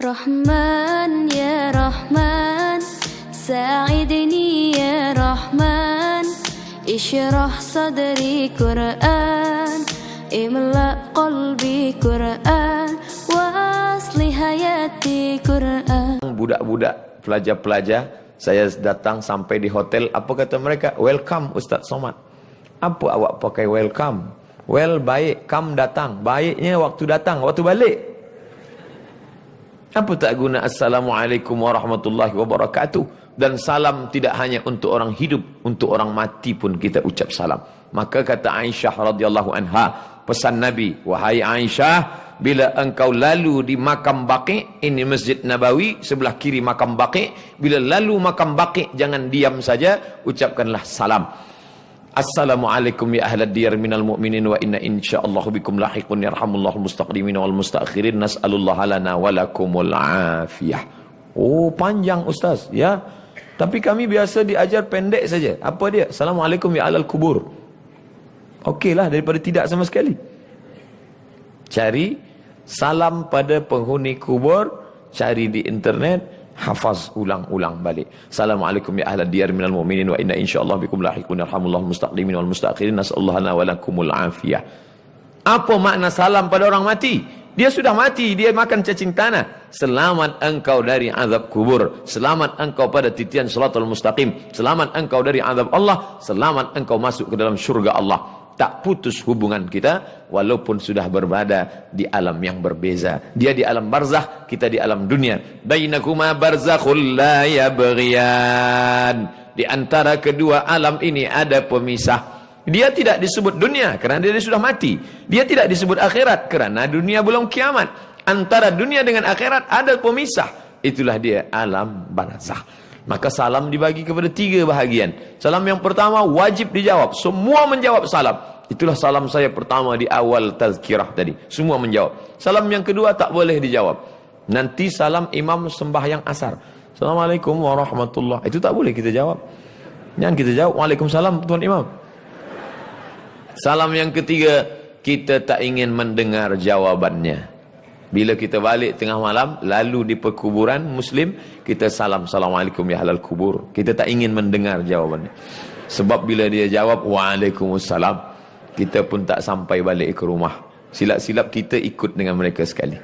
Rahman ya Rahman, sa'idni ya Rahman, ishrah sadri Quran, imla qalbi Quran, wa asli hayati Quran. Budak-budak, pelajar-pelajar, saya datang sampai di hotel, apa kata mereka? Welcome Ustaz Somad. Apa awak pakai welcome? Well, baik, come datang. Baiknya waktu datang, waktu balik. Apa tak guna Assalamualaikum warahmatullahi wabarakatuh. Dan salam tidak hanya untuk orang hidup, untuk orang mati pun kita ucap salam. Maka kata Aisyah radhiyallahu anha, pesan Nabi, wahai Aisyah, bila engkau lalu di makam Baqi', ini Masjid Nabawi, sebelah kiri makam Baqi', bila lalu makam Baqi', jangan diam saja, ucapkanlah salam. Assalamualaikum ya ahlad diyar minal mu'minin wa inna insyaallah bikum lahiqun yarhamullahu mustaqdimin wal mustakhirin nas'alullaha lana walakumul afiyah. Oh, panjang Ustaz, ya. Tapi kami biasa diajar pendek saja. Apa dia? Assalamualaikum ya ahlal kubur. Okeylah daripada tidak sama sekali. Cari salam pada penghuni kubur, cari di internet, hafaz ulang-ulang balik. Assalamualaikum ya ahlad diyar minal mu'minin wa inna insyaallah bikum lahiqun yarhamullahu mustaqdimin wal mustakhirin nas'alullaha lana walakumul afiyah. Apa makna salam pada orang mati? Dia sudah mati, dia makan cacing tanah. Selamat engkau dari azab kubur, selamat engkau pada titian shiratal mustaqim, selamat engkau dari azab Allah, selamat engkau masuk ke dalam syurga Allah. Tak putus hubungan kita walaupun sudah berbada di alam yang berbeza. Dia di alam barzakh, kita di alam dunia. Bainakuma barzakhul la yabghiyan. Di antara kedua alam ini ada pemisah. Dia tidak disebut dunia kerana dia sudah mati. Dia tidak disebut akhirat kerana dunia belum kiamat. Antara dunia dengan akhirat ada pemisah. Itulah dia alam barzakh. Maka salam dibagi kepada 3 bahagian. Salam yang pertama wajib dijawab. Semua menjawab salam. Itulah salam saya pertama di awal tazkirah tadi. Semua menjawab. Salam yang kedua tak boleh dijawab. Nanti salam imam sembahyang asar. Assalamualaikum warahmatullahi. Itu tak boleh kita jawab. Jangan kita jawab Waalaikumsalam tuan imam. Salam yang ketiga, kita tak ingin mendengar jawabannya. Bila kita balik tengah malam, lalu di perkuburan Muslim, kita salam, Assalamualaikum ya ahlal kubur. Kita tak ingin mendengar jawabannya. Sebab bila dia jawab, Waalaikumsalam, kita pun tak sampai balik ke rumah. Silap-silap kita ikut dengan mereka sekali.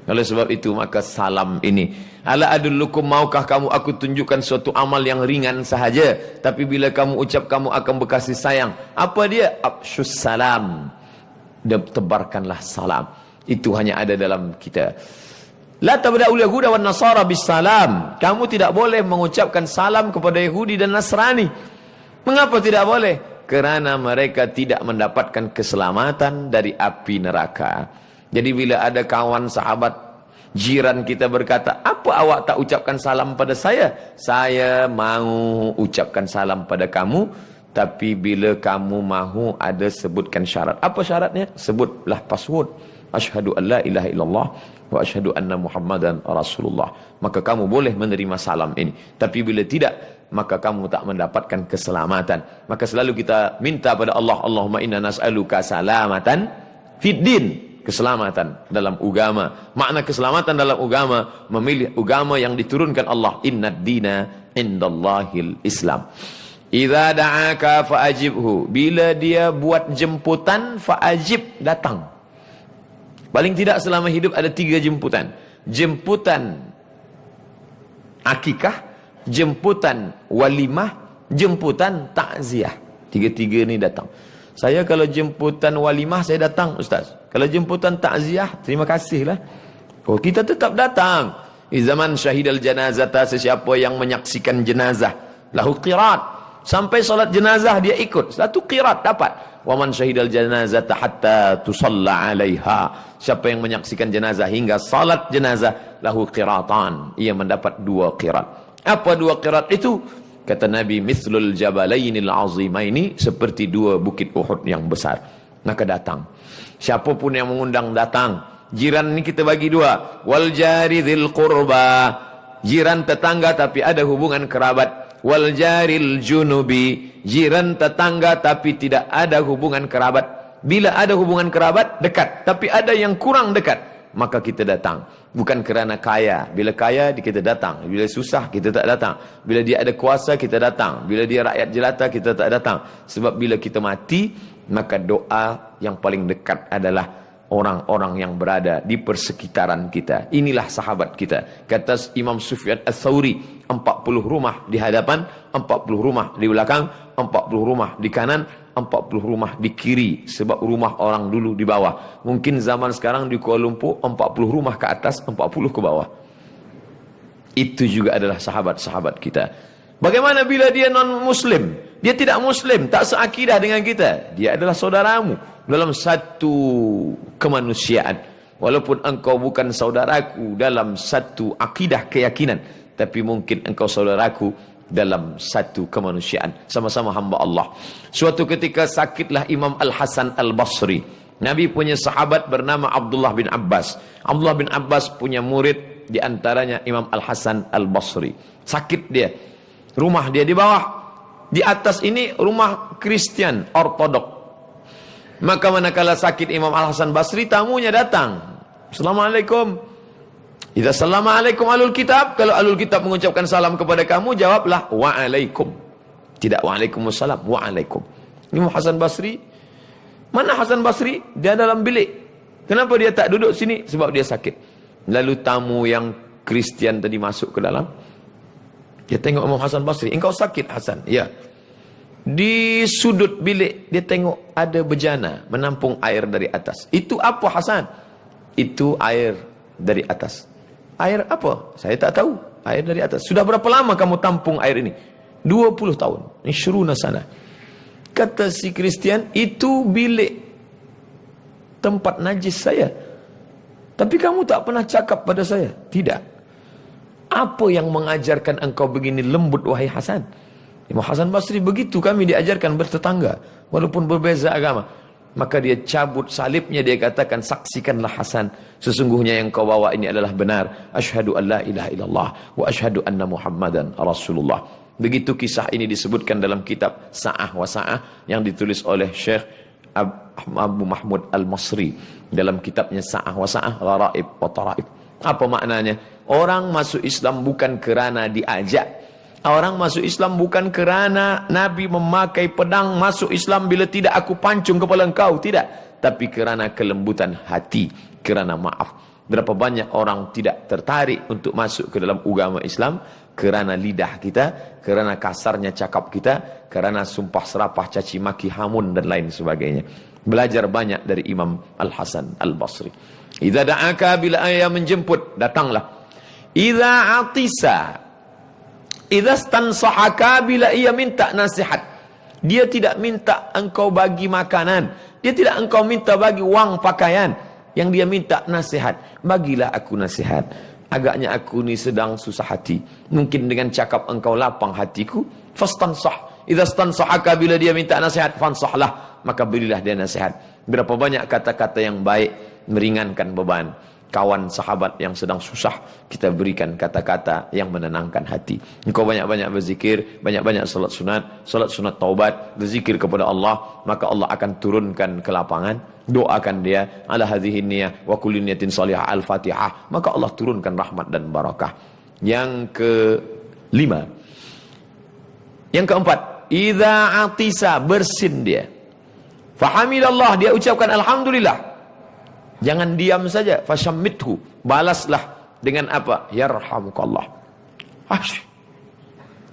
Oleh sebab itu, maka salam ini. Ala adullukum, maukah kamu aku tunjukkan suatu amal yang ringan sahaja. Tapi bila kamu ucap, kamu akan berkasih sayang. Apa dia? Afshus salam. Tebarkanlah salam. Itu hanya ada dalam kita. La tabda'ul yahuda wan nasara bis salam. Kamu tidak boleh mengucapkan salam kepada Yahudi dan Nasrani. Mengapa tidak boleh? Kerana mereka tidak mendapatkan keselamatan dari api neraka. Jadi bila ada kawan sahabat jiran kita berkata, apa awak tak ucapkan salam pada saya? Saya mahu ucapkan salam pada kamu, tapi bila kamu mahu ada sebutkan syarat. Apa syaratnya? Sebutlah password. Asyhadu an la ilaha illallah wa asyhadu anna Muhammadan Rasulullah. Maka kamu boleh menerima salam ini. Tapi bila tidak, maka kamu tak mendapatkan keselamatan. Maka selalu kita minta pada Allah, Allahumma inna nas'aluka salamatan fid din. Keselamatan dalam agama. Makna keselamatan dalam agama, memilih agama yang diturunkan Allah. Innad dina indallahil Islam. Idza da'aka fa'ajibhu. Bila dia buat jemputan, fa'ajib, datang. Paling tidak selama hidup ada 3 jemputan. Jemputan akikah, jemputan walimah, jemputan takziah. 3-3 ni datang. Saya kalau jemputan walimah saya datang Ustaz. Kalau jemputan takziah, terima kasihlah. Oh, kita tetap datang. Di zaman syahidal janazata, sesiapa yang menyaksikan jenazah, lahu qirat. Sampai solat jenazah dia ikut. Satu qirat dapat. Waman syahidal janazata hatta tusalla alaiha. Siapa yang menyaksikan jenazah hingga salat jenazah, lahu qiratan. Ia mendapat 2 qirat. Apa 2 qirat itu? Kata Nabi, mithlul jabalainil azimaini, seperti 2 bukit Uhud yang besar. Maka datang. Siapapun yang mengundang datang. Jiran ini kita bagi 2. Wal jari dzil qurba. Jiran tetangga tapi ada hubungan kerabat. Wal jaril junubi. Jiran tetangga tapi tidak ada hubungan kerabat. Bila ada hubungan kerabat, dekat. Tapi ada yang kurang dekat. maka kita datang. Bukan kerana kaya. Bila kaya, kita datang. Bila susah, kita tak datang. Bila dia ada kuasa, kita datang. Bila dia rakyat jelata, kita tak datang. Sebab bila kita mati, maka doa yang paling dekat adalah orang-orang yang berada di persekitaran kita. Inilah sahabat kita. Kata Imam Sufyan Ats-Tsauri, 40 rumah di hadapan, 40 rumah di belakang, 40 rumah di kanan, 40 rumah di kiri. Sebab rumah orang dulu di bawah. Mungkin zaman sekarang di Kuala Lumpur 40 rumah ke atas, 40 ke bawah. Itu juga adalah sahabat-sahabat kita. Bagaimana bila dia non-muslim? Dia tidak muslim, tak seakidah dengan kita. Dia adalah saudaramu dalam satu kemanusiaan. Walaupun engkau bukan saudaraku dalam satu akidah keyakinan, tapi mungkin engkau saudaraku dalam satu kemanusiaan. Sama-sama hamba Allah. Suatu ketika sakitlah Imam Al-Hasan Al-Basri. Nabi punya sahabat bernama Abdullah bin Abbas. Abdullah bin Abbas punya murid, di antaranya Imam Al-Hasan Al-Basri. Sakit dia. Rumah dia di bawah. Di atas ini rumah Kristian Ortodok. Maka manakala sakit Imam Al-Hasan Basri, tamunya datang. Assalamualaikum. Idza assalamualaikum alul kitab. Kalau alul kitab mengucapkan salam kepada kamu, jawablah waalaikum. Tidak waalaikumsalam, waalaikum. Imam Hasan Basri. Mana Hasan Basri? Dia dalam bilik. Kenapa dia tak duduk sini? Sebab dia sakit. Lalu tamu yang Kristian tadi masuk ke dalam. Dia tengok Imam Hasan Basri. Engkau sakit, Hasan? Ya. Di sudut bilik dia tengok ada bejana menampung air dari atas. Itu apa, Hasan? Itu air dari atas. Air apa? Saya tak tahu. Air dari atas. Sudah berapa lama kamu tampung air ini? 20 tahun. Ishruna sana. Kata si Kristian, itu bilik tempat najis saya. Tapi kamu tak pernah cakap pada saya. Tidak. Apa yang mengajarkan engkau begini lembut, wahai Hasan? Imam Hasan Basri, begitu kami diajarkan bertetangga, walaupun berbeza agama. Maka dia cabut salibnya, dia katakan, saksikanlah Hasan, sesungguhnya yang kau bawa ini adalah benar. Asyhadu an la ilaha illallah wa asyhadu anna Muhammadan Rasulullah. Begitu kisah ini disebutkan dalam kitab Sa'ah wa Sa'ah yang ditulis oleh Syekh Abu Mahmud Al-Masri dalam kitabnya Sa'ah wa Sa'ah, Gharaib wa Taraib. Apa maknanya? Orang masuk Islam bukan kerana diajak. Orang masuk Islam bukan kerana Nabi memakai pedang masuk Islam, bila tidak aku pancung kepala engkau. Tidak. Tapi kerana kelembutan hati, kerana maaf. Berapa banyak orang tidak tertarik untuk masuk ke dalam agama Islam kerana lidah kita, kerana kasarnya cakap kita, kerana sumpah serapah, caci maki, hamun dan lain sebagainya. Belajar banyak dari Imam Al-Hasan Al-Basri. Idza da'aka, bila ayah menjemput, datanglah. Idza atisa, idza stansahaka, bila ia minta nasihat. Dia tidak minta engkau bagi makanan, dia tidak engkau minta bagi wang pakaian. Yang dia minta nasihat. Bagilah aku nasihat. Agaknya aku ni sedang susah hati. Mungkin dengan cakap engkau lapang hatiku. Fastansah. Idza stansahaka, bila dia minta nasihat, fansahlah, maka berilah dia nasihat. Berapa banyak kata-kata yang baik meringankan beban. Kawan sahabat yang sedang susah, kita berikan kata-kata yang menenangkan hati. Engkau banyak-banyak berzikir, banyak-banyak salat sunat taubat, berzikir kepada Allah, maka Allah akan turunkan ke lapangan. Doakan dia, ala hadhihi niyah wa kulli niyatin salihah al-Fatihah, maka Allah turunkan rahmat dan barakah. Yang kelima. Yang keempat, idza atisa, bersin dia. Fahamidallah, dia ucapkan alhamdulillah. Jangan diam saja. Fashammithu, balaslah dengan apa? Yarhamukallah.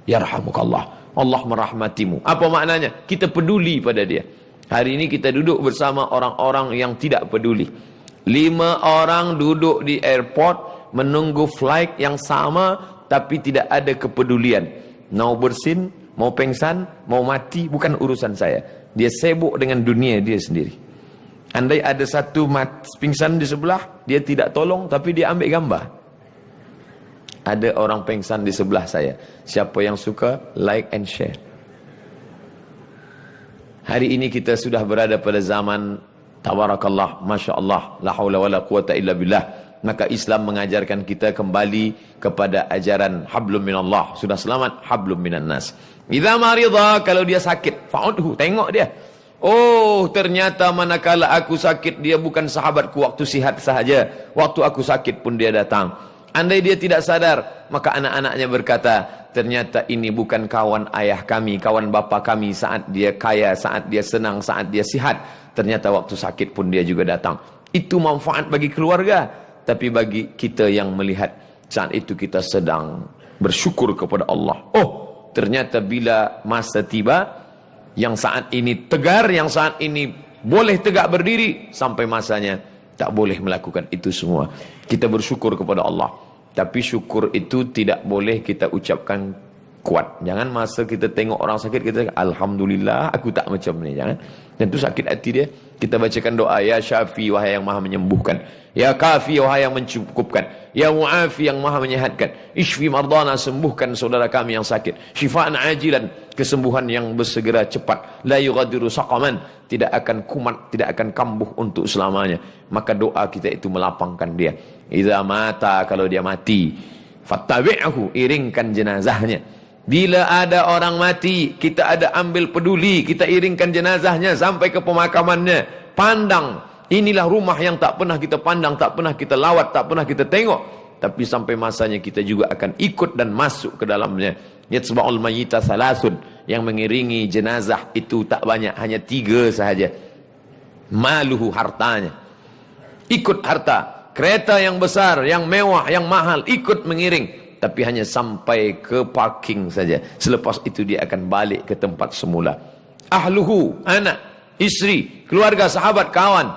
Yarhamukallah, Allah merahmatimu. Apa maknanya? Kita peduli pada dia. Hari ini kita duduk bersama orang-orang yang tidak peduli. 5 orang duduk di airport menunggu flight yang sama, tapi tidak ada kepedulian. Mau bersin, mau pengsan, mau mati, bukan urusan saya. Dia sibuk dengan dunia dia sendiri. Andai ada satu pingsan di sebelah, dia tidak tolong, tapi dia ambil gambar. Ada orang pingsan di sebelah saya. Siapa yang suka, like and share. Hari ini kita sudah berada pada zaman tabarakallah, masya Allah, la haula wala quwata illa billah. Maka Islam mengajarkan kita kembali kepada ajaran hablum minallah. Sudah selamat, hablum minan nas. Idza marida, kalau dia sakit, fa'udhu, tengok dia. Oh, ternyata manakala aku sakit, dia bukan sahabatku waktu sihat sahaja. Waktu aku sakit pun dia datang. Andai dia tidak sadar, maka anak-anaknya berkata, ternyata ini bukan kawan ayah kami, kawan bapa kami saat dia kaya, saat dia senang, saat dia sihat. Ternyata waktu sakit pun dia juga datang. Itu manfaat bagi keluarga. Tapi bagi kita yang melihat, saat itu kita sedang bersyukur kepada Allah. Oh, ternyata bila masa tiba, yang saat ini tegar, yang saat ini boleh tegak berdiri, sampai masanya tak boleh melakukan itu semua. Kita bersyukur kepada Allah. Tapi syukur itu tidak boleh kita ucapkan kuat. Jangan masa kita tengok orang sakit, kita alhamdulillah aku tak macam ni. Jangan. Dan itu sakit hati dia. Kita bacakan doa, ya Syafi, wahai yang maha menyembuhkan. Ya Kafi, wahai yang mencukupkan. Ya Mu'afi, yang maha menyehatkan. Ishfi mardana, sembuhkan saudara kami yang sakit. Syifaan ajilan, kesembuhan yang bersegera cepat. La yughadiru saqaman, tidak akan kumat, tidak akan kambuh untuk selamanya. Maka doa kita itu melapangkan dia. Iza mata, kalau dia mati, fattabi'ahu, iringkan jenazahnya. Bila ada orang mati, kita ada ambil peduli, kita iringkan jenazahnya sampai ke pemakamannya. Pandang, inilah rumah yang tak pernah kita pandang, tak pernah kita lawat, tak pernah kita tengok. Tapi sampai masanya kita juga akan ikut dan masuk ke dalamnya. Yatsba'ul mayyita salasun, yang mengiringi jenazah itu tak banyak, hanya 3 sahaja. Maluhu, hartanya. Ikut harta, kereta yang besar, yang mewah, yang mahal, ikut mengiring. Tapi hanya sampai ke parking saja. Selepas itu dia akan balik ke tempat semula. Ahluhu, anak, isteri, keluarga, sahabat, kawan,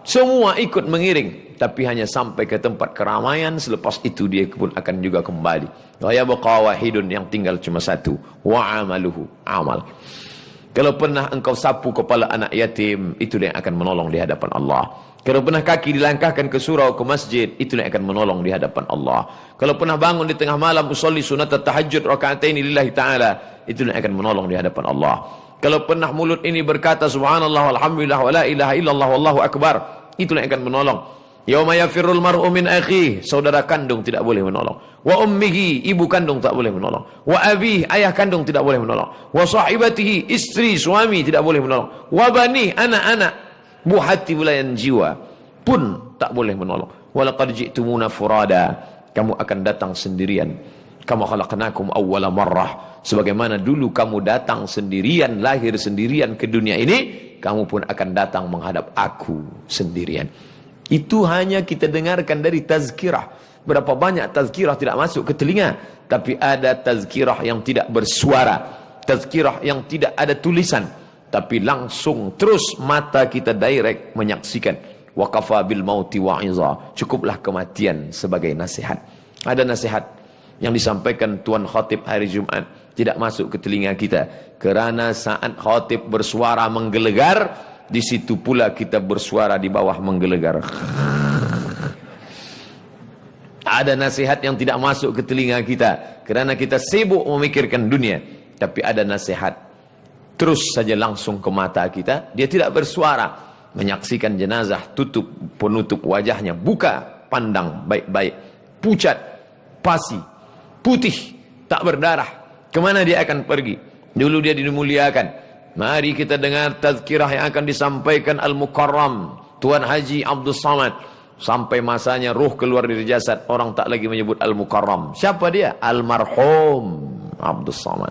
semua ikut mengiring. Tapi hanya sampai ke tempat keramaian. Selepas itu dia pun akan juga kembali. Wa yabqa wahidun, yang tinggal cuma satu. Wa amaluhu, amal. Kalau pernah engkau sapu kepala anak yatim, itu yang akan menolong di hadapan Allah. Kalau pernah kaki dilangkahkan ke surau, ke masjid, itulah yang akan menolong di hadapan Allah. Kalau pernah bangun di tengah malam usolli sunat tahajud raka'ataini lillahi ta'ala, itulah yang akan menolong di hadapan Allah. Kalau pernah mulut ini berkata subhanallah walhamdulillah wa la ilaha illallah wallahu akbar, itulah yang akan menolong. Yauma yafirrul mar'u min akhihi, saudara kandung tidak boleh menolong. Wa ummihi, ibu kandung tak boleh menolong. Wa abihi, ayah kandung tidak boleh menolong. Wa sahibatihi, istri, suami tidak boleh menolong. Wa bani, anak-anak, buah hati belayan jiwa pun tak boleh menolong. Walaqad ji'tumuna furada, kamu akan datang sendirian. Kama khalaqnakum awwala marrah, sebagaimana dulu kamu datang sendirian, lahir sendirian ke dunia ini, kamu pun akan datang menghadap aku sendirian. Itu hanya kita dengarkan dari tazkirah. Berapa banyak tazkirah tidak masuk ke telinga, tapi ada tazkirah yang tidak bersuara, tazkirah yang tidak ada tulisan, tapi langsung terus mata kita direct menyaksikan. Wa kafa bil mauti wa'iza, cukuplah kematian sebagai nasihat. Ada nasihat yang disampaikan Tuan Khatib hari Jumat tidak masuk ke telinga kita, kerana saat khatib bersuara menggelegar, di situ pula kita bersuara di bawah menggelegar. Ada nasihat yang tidak masuk ke telinga kita kerana kita sibuk memikirkan dunia, tapi ada nasihat terus saja langsung ke mata kita, dia tidak bersuara. Menyaksikan jenazah, tutup penutup wajahnya, buka, pandang baik-baik, pucat, pasi, putih, tak berdarah. Kemana dia akan pergi? Dulu dia dimuliakan. Mari kita dengar tazkirah yang akan disampaikan Al-Mukarram Tuan Haji Abdul Samad. Sampai masanya ruh keluar dari jasad, orang tak lagi menyebut Al-Mukarram. Siapa dia? Almarhum Abdul Samad.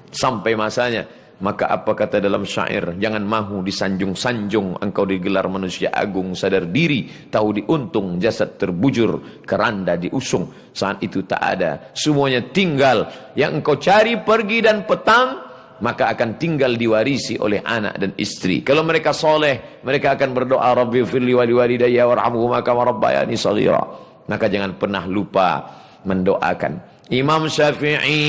Sampai masanya, maka apa kata dalam syair, jangan mahu disanjung-sanjung, engkau digelar manusia agung, sadar diri, tahu diuntung, jasad terbujur, keranda diusung. Saat itu tak ada, semuanya tinggal. Yang engkau cari pergi dan petang, maka akan tinggal diwarisi oleh anak dan istri. Kalau mereka soleh, mereka akan berdoa, Rabbi firli wali walidayya warhamhuma kama rabbayani shaghira. Maka jangan pernah lupa mendoakan. Imam Syafi'i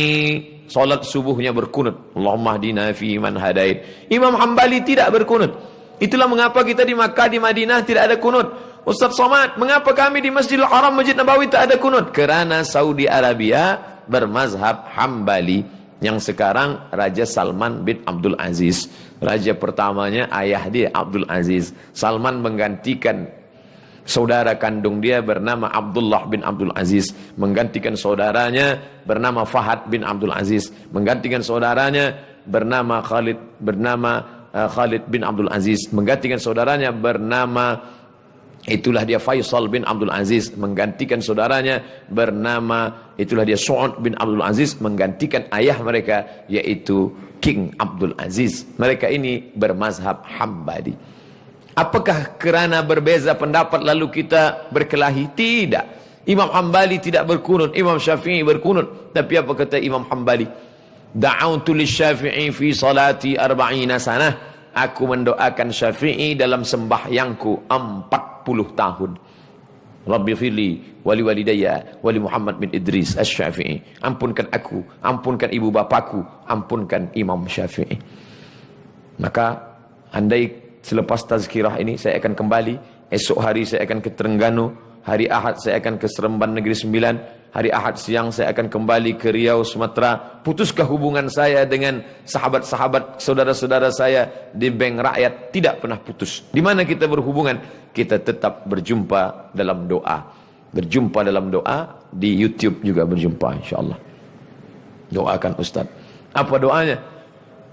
salat subuhnya berkunut, Allahumma hdina fi man hadait. Imam Hambali tidak berkunut. Itulah mengapa kita di Makkah, di Madinah tidak ada kunut. Ustaz Somad, mengapa kami di Masjidil Haram, Masjid Nabawi tak ada kunut? Kerana Saudi Arabia bermazhab Hambali. Yang sekarang Raja Salman bin Abdul Aziz, raja pertamanya ayah dia Abdul Aziz. Salman menggantikan saudara kandung dia bernama Abdullah bin Abdul Aziz, menggantikan saudaranya bernama Fahad bin Abdul Aziz, menggantikan saudaranya bernama Khalid, bernama Khalid bin Abdul Aziz, menggantikan saudaranya bernama, itulah dia Faisal bin Abdul Aziz, menggantikan saudaranya bernama, itulah dia Su'ud bin Abdul Aziz, menggantikan ayah mereka yaitu King Abdul Aziz. Mereka ini bermazhab Hambali. Apakah kerana berbeza pendapat lalu kita berkelahi? Tidak. Imam Hambali tidak berkunut, Imam Syafi'i berkunut. Tapi apa kata Imam Hambali? Da'autu lisyafi'i fi salati 40 sanah. Aku mendoakan Syafi'i dalam sembahyangku 40 tahun. Rabbi fili wali walidayya wali Muhammad bin Idris Asy-Syafi'i. Ampunkan aku, ampunkan ibu bapaku, ampunkan Imam Syafi'i. Maka andai selepas tazkirah ini saya akan kembali, esok hari saya akan ke Terengganu, hari Ahad saya akan ke Seremban Negeri Sembilan, hari Ahad siang saya akan kembali ke Riau, Sumatera. Putuskah hubungan saya dengan sahabat-sahabat, saudara-saudara saya di Bank Rakyat? Tidak pernah putus. Di mana kita berhubungan? Kita tetap berjumpa dalam doa. Berjumpa dalam doa, di YouTube juga berjumpa insyaAllah. Doakan Ustaz. Apa doanya?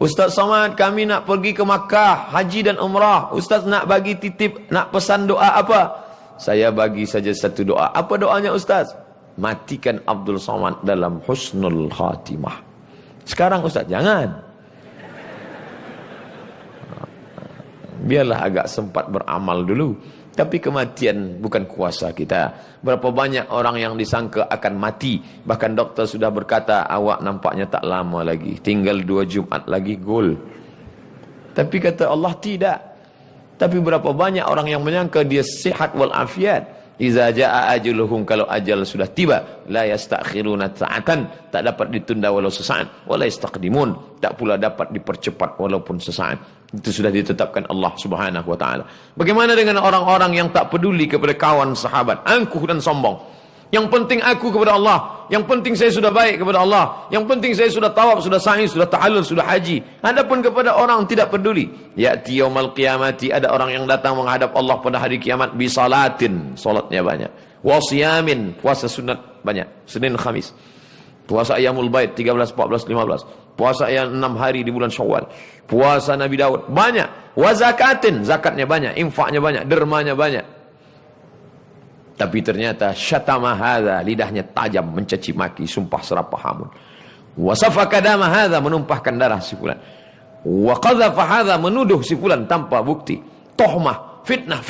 Ustaz Somad, kami nak pergi ke Makkah, haji dan umrah. Ustaz nak bagi titip, nak pesan doa apa? Saya bagi saja satu doa. Apa doanya Ustaz? Matikan Abdul Somad dalam husnul khatimah. Sekarang Ustaz, jangan. Biarlah agak sempat beramal dulu. Tapi kematian bukan kuasa kita. Berapa banyak orang yang disangka akan mati. Bahkan doktor sudah berkata, awak nampaknya tak lama lagi. Tinggal 2 Jumat lagi, gol. Tapi kata Allah, tidak. Tapi berapa banyak orang yang menyangka dia sihat walafiat. Iza jaa ajaluhum, kalau ajal sudah tiba, la yastakhiruna sa'atan, tak dapat ditunda walau sesaat, wala yastaqdimun, tak pula dapat dipercepat walaupun sesaat. Itu sudah ditetapkan Allah Subhanahu wa taala. Bagaimana dengan orang-orang yang tak peduli kepada kawan sahabat, angkuh dan sombong? Yang penting aku kepada Allah, yang penting saya sudah baik kepada Allah, yang penting saya sudah tawaf, sudah sa'i, sudah tahallul, sudah haji. Adapun kepada orang tidak peduli. Ya'ti yaumal qiyamati, ada orang yang datang menghadap Allah pada hari kiamat, bi salatin, salatnya banyak, wa siyamin, puasa sunat banyak, Senin Khamis, puasa Ayyamul Bait 13, 14, 15, puasa yang 6 hari di bulan Syawal, puasa Nabi Daud banyak, wa zakatin, zakatnya banyak, infaknya banyak, dermanya banyak. Tapi ternyata syatama hadza, lidahnya tajam mencaci maki, sumpah serapah hamun. Wa safaka dama hadza, menumpahkan darah si fulan. Wa qadhafa hadza, menuduh si fulan tanpa bukti. Tuhmah, fitnah.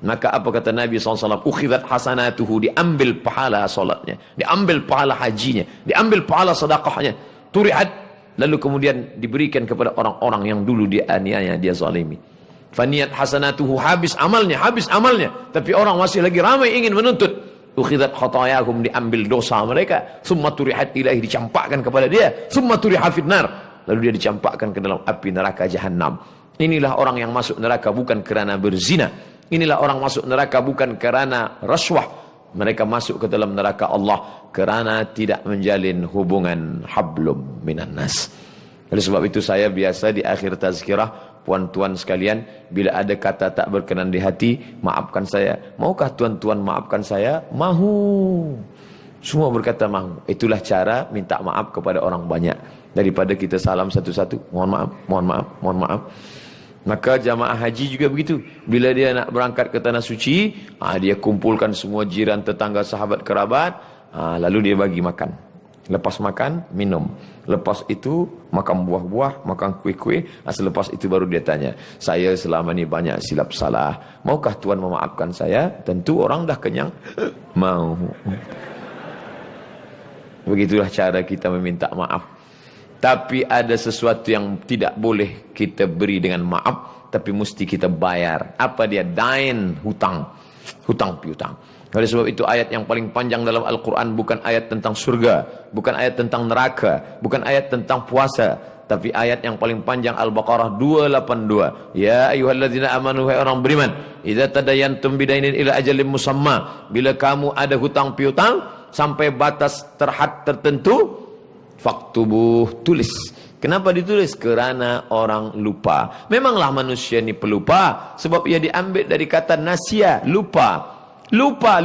Maka apa kata Nabi SAW? Ukhidhat hasanatuhu, diambil pahala salatnya, diambil pahala hajinya, diambil pahala sedekahnya, turihat, lalu kemudian diberikan kepada orang-orang yang dulu dia aniaya, dia zalimi. Faniyat hasanatuhu, habis amalnya. Tapi orang masih lagi ramai ingin menuntut. Ukhidat khatayahum, diambil dosa mereka. Summa turihat ilaih, dicampakkan kepada dia. Summa turiha fitnar, lalu dia dicampakkan ke dalam api neraka Jahannam. Inilah orang yang masuk neraka bukan kerana berzina. Inilah orang masuk neraka bukan kerana rasuah. Mereka masuk ke dalam neraka Allah kerana tidak menjalin hubungan hablum minan nas. Oleh sebab itu saya biasa di akhir tazkirah, puan-tuan sekalian, bila ada kata tak berkenan di hati, maafkan saya. Maukah tuan-tuan maafkan saya? Mahu. Semua berkata mahu. Itulah cara minta maaf kepada orang banyak, daripada kita salam satu-satu, mohon maaf, mohon maaf, mohon maaf. Maka jamaah haji juga begitu. Bila dia nak berangkat ke tanah suci, dia kumpulkan semua jiran, tetangga, sahabat, kerabat, lalu dia bagi makan. Lepas makan, minum. Lepas itu, makan buah-buah, makan kuih-kuih. Selepas itu baru dia tanya, saya selama ni banyak silap salah. Maukah Tuan memaafkan saya? Tentu orang dah kenyang. Mau. Begitulah cara kita meminta maaf. Tapi ada sesuatu yang tidak boleh kita beri dengan maaf, tapi mesti kita bayar. Apa dia? Dain, hutang. Hutang piutang. Oleh sebab itu ayat yang paling panjang dalam Al-Quran bukan ayat tentang surga, bukan ayat tentang neraka, bukan ayat tentang puasa, tapi ayat yang paling panjang Al-Baqarah 282. Ya ayyuhalladzina amanu, hai orang beriman, idza tadayantum bidainin ila ajalin musamma, bila kamu ada hutang piutang sampai batas terhad tertentu, faktubuh, tulis. Kenapa ditulis? Kerana orang lupa. Memanglah manusia ini pelupa, sebab ia diambil dari kata nasia, lupa. Lupa.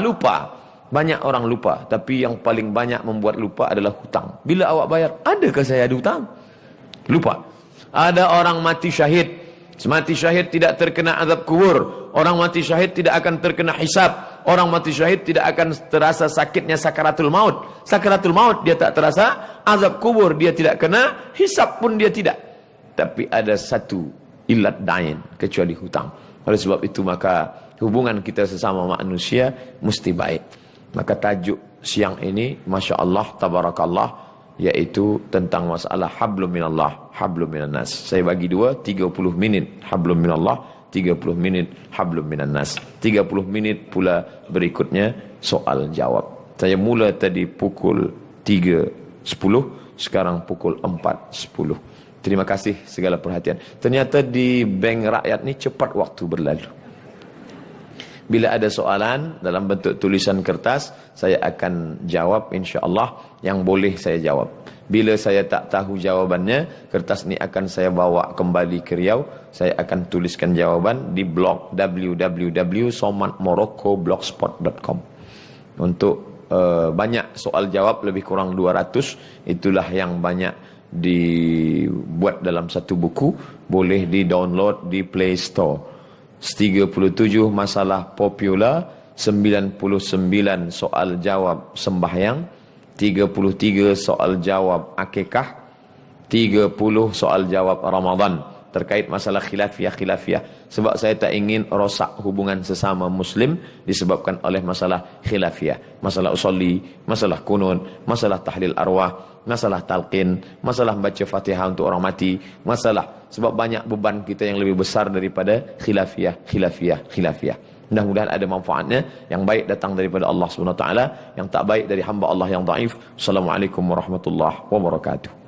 Banyak orang lupa, tapi yang paling banyak membuat lupa adalah hutang. Bila awak bayar, adakah saya ada hutang? Lupa. Ada orang mati syahid, Mati syahid tidak terkena azab kubur. Orang mati syahid tidak akan terkena hisab. Orang mati syahid tidak akan terasa sakitnya sakaratul maut. Sakaratul maut dia tak terasa, azab kubur dia tidak kena, hisab pun dia tidak. Tapi ada satu ilat dain, kecuali hutang. Oleh sebab itu maka hubungan kita sesama manusia mesti baik. Maka tajuk siang ini, Masya Allah, Tabarakallah, yaitu tentang masalah hablum minallah, hablum minannas. Saya bagi dua, 30 minit hablum minallah, 30 minit hablum minannas. 30 minit pula berikutnya soal jawab. Saya mula tadi pukul 3.10, sekarang pukul 4.10. Terima kasih segala perhatian. Ternyata di bank rakyat ni cepat waktu berlalu. Bila ada soalan dalam bentuk tulisan kertas, saya akan jawab insya-Allah yang boleh saya jawab. Bila saya tak tahu jawabannya, kertas ni akan saya bawa kembali ke Riau. Saya akan tuliskan jawaban di blog www.somatmoroccoblogspot.com. Untuk banyak soal jawab, lebih kurang 200. Itulah yang banyak dibuat dalam satu buku. Boleh di-download di Play Store. 37 masalah popular, 99 soal jawab sembahyang, 33 soal jawab akikah, 30 soal jawab Ramadan terkait masalah khilafiyah. Sebab saya tak ingin rosak hubungan sesama Muslim disebabkan oleh masalah khilafiyah, masalah usolli, masalah kunun, masalah tahlil arwah, masalah talqin, masalah baca Fatihah untuk orang mati, masalah sebab banyak beban kita yang lebih besar daripada khilafiyah. Mudah-mudahan ada manfaatnya. Yang baik datang daripada Allah SWT, yang tak baik dari hamba Allah yang dhaif. Assalamualaikum warahmatullahi wabarakatuh.